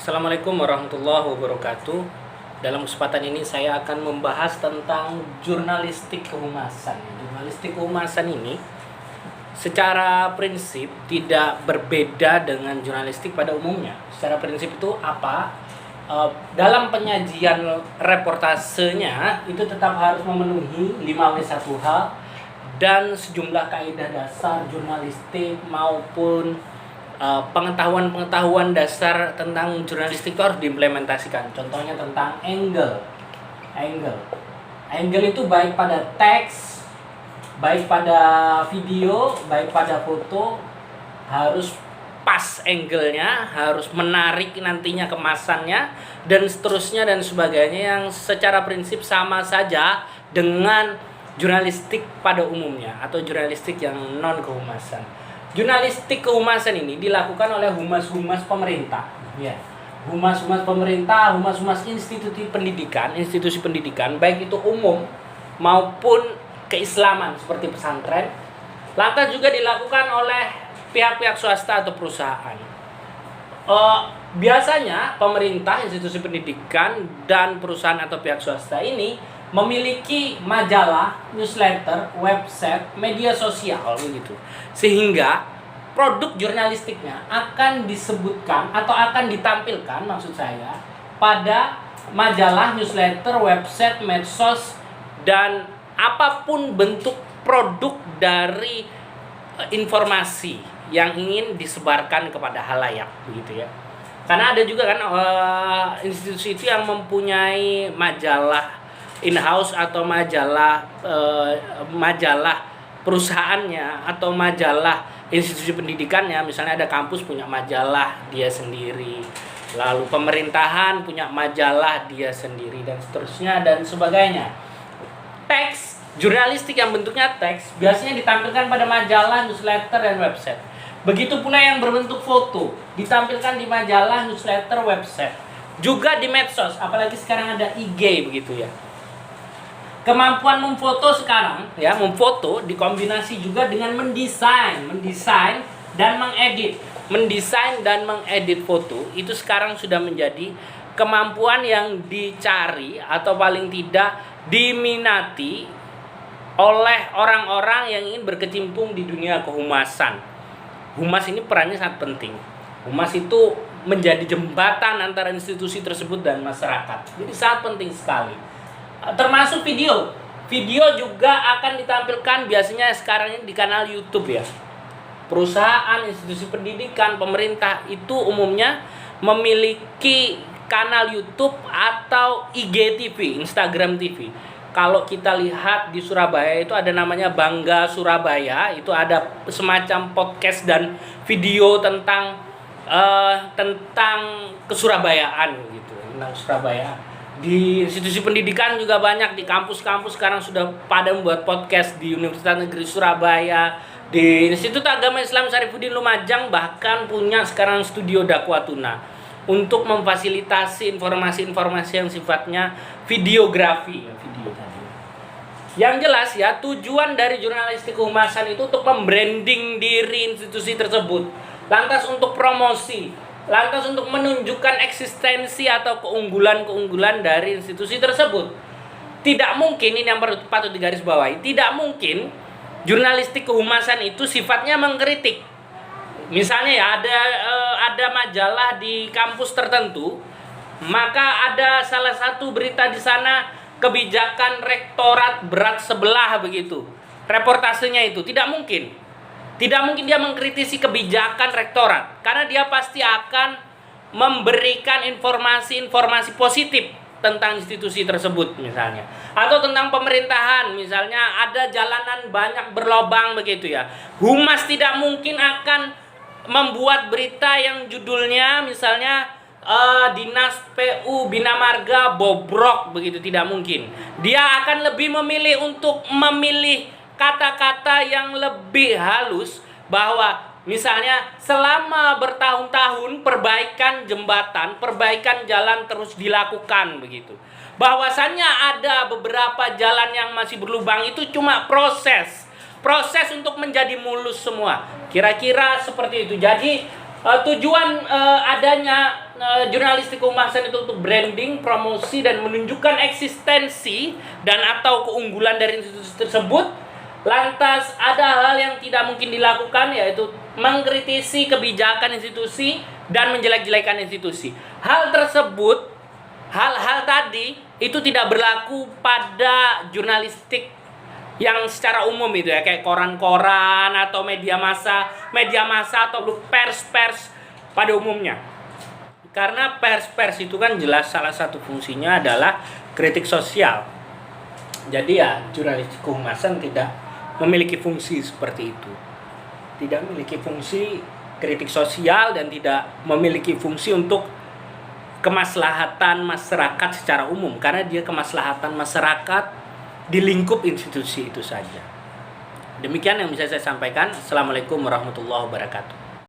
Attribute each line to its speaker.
Speaker 1: Assalamualaikum warahmatullahi wabarakatuh. Dalam kesempatan ini saya akan membahas tentang jurnalistik kehumasan. Jurnalistik kehumasan ini secara prinsip tidak berbeda dengan jurnalistik pada umumnya. Secara prinsip itu apa? Dalam penyajian reportasenya itu tetap harus memenuhi 5W1H dan sejumlah kaidah dasar jurnalistik maupun pengetahuan-pengetahuan dasar tentang jurnalistik itu harus diimplementasikan. Contohnya tentang angle itu baik pada teks, baik pada video, baik pada foto, harus pas angle-nya, harus menarik nantinya kemasannya, dan seterusnya dan sebagainya, yang secara prinsip sama saja dengan jurnalistik pada umumnya atau jurnalistik yang non kehumasan. Jurnalistik kehumasan ini dilakukan oleh humas-humas pemerintah, ya. Humas-humas pemerintah, humas-humas institusi pendidikan, baik itu umum maupun keislaman seperti pesantren. Lantas juga dilakukan oleh pihak-pihak swasta atau perusahaan. Biasanya pemerintah, institusi pendidikan, dan perusahaan atau pihak swasta ini memiliki majalah, newsletter, website, media sosial gitu. Sehingga produk jurnalistiknya akan disebutkan atau akan ditampilkan, maksud saya, pada majalah, newsletter, website, medsos, dan apapun bentuk produk dari informasi yang ingin disebarkan kepada halayak begitu ya. Karena ada juga kan institusi itu yang mempunyai majalah in-house atau majalah perusahaannya atau majalah institusi pendidikannya. Misalnya ada kampus punya majalah dia sendiri, lalu pemerintahan punya majalah dia sendiri, dan seterusnya dan sebagainya. Teks jurnalistik yang bentuknya teks biasanya ditampilkan pada majalah, newsletter, dan website. Begitu pula yang berbentuk foto ditampilkan di majalah, newsletter, website, juga di medsos, apalagi sekarang ada IG begitu ya. Kemampuan memfoto sekarang ya, memfoto dikombinasi juga dengan mendesain dan mengedit. Mendesain dan mengedit foto itu sekarang sudah menjadi kemampuan yang dicari atau paling tidak diminati oleh orang-orang yang ingin berkecimpung di dunia kehumasan. Humas ini perannya sangat penting. Humas itu menjadi jembatan antara institusi tersebut dan masyarakat. Jadi sangat penting sekali. Termasuk video juga akan ditampilkan biasanya sekarang ini di kanal YouTube ya. Perusahaan, institusi pendidikan, pemerintah itu umumnya memiliki kanal YouTube atau IGTV, Instagram TV. Kalau kita lihat di Surabaya itu ada namanya Bangga Surabaya, itu ada semacam podcast dan video tentang kesurabayaan gitu, tentang Surabaya. Di institusi pendidikan juga banyak, di kampus-kampus sekarang sudah pada membuat podcast. Di Universitas Negeri Surabaya, di Institut Agama Islam Syarifuddin Lumajang bahkan punya sekarang studio dakwatuna untuk memfasilitasi informasi-informasi yang sifatnya videografi. Yang jelas ya, tujuan dari jurnalistik kehumasan itu untuk membranding diri institusi tersebut, lantas untuk promosi, lantas untuk menunjukkan eksistensi atau keunggulan-keunggulan dari institusi tersebut. Tidak mungkin, ini yang patut digarisbawahi, tidak mungkin jurnalistik kehumasan itu sifatnya mengkritik. Misalnya ya, ada majalah di kampus tertentu, maka ada salah satu berita di sana, kebijakan rektorat berat sebelah begitu. Reportasenya itu tidak mungkin. Tidak mungkin dia mengkritisi kebijakan rektorat, karena dia pasti akan memberikan informasi-informasi positif tentang institusi tersebut misalnya. Atau tentang pemerintahan, misalnya ada jalanan banyak berlobang begitu ya. Humas tidak mungkin akan membuat berita yang judulnya misalnya Dinas PU Bina Marga bobrok begitu, tidak mungkin. Dia akan lebih memilih untuk memilih kata-kata yang lebih halus, bahwa misalnya selama bertahun-tahun perbaikan jembatan, perbaikan jalan terus dilakukan begitu. Bahwasannya ada beberapa jalan yang masih berlubang itu cuma proses untuk menjadi mulus semua. Kira-kira seperti itu. Jadi Tujuan adanya jurnalistik kehumasan itu untuk branding, promosi, dan menunjukkan eksistensi dan atau keunggulan dari institusi tersebut. Lantas ada hal yang tidak mungkin dilakukan, yaitu mengkritisi kebijakan institusi dan menjelek-jelekan institusi. Hal-hal tadi itu tidak berlaku pada jurnalistik yang secara umum itu ya, kayak koran-koran atau media massa atau pers pada umumnya. Karena pers itu kan jelas salah satu fungsinya adalah kritik sosial. Jadi ya jurnalistik kehumasan tidak memiliki fungsi seperti itu. Tidak memiliki fungsi kritik sosial dan tidak memiliki fungsi untuk kemaslahatan masyarakat secara umum, karena dia kemaslahatan masyarakat di lingkup institusi itu saja. Demikian yang bisa saya sampaikan. Assalamualaikum warahmatullahi wabarakatuh.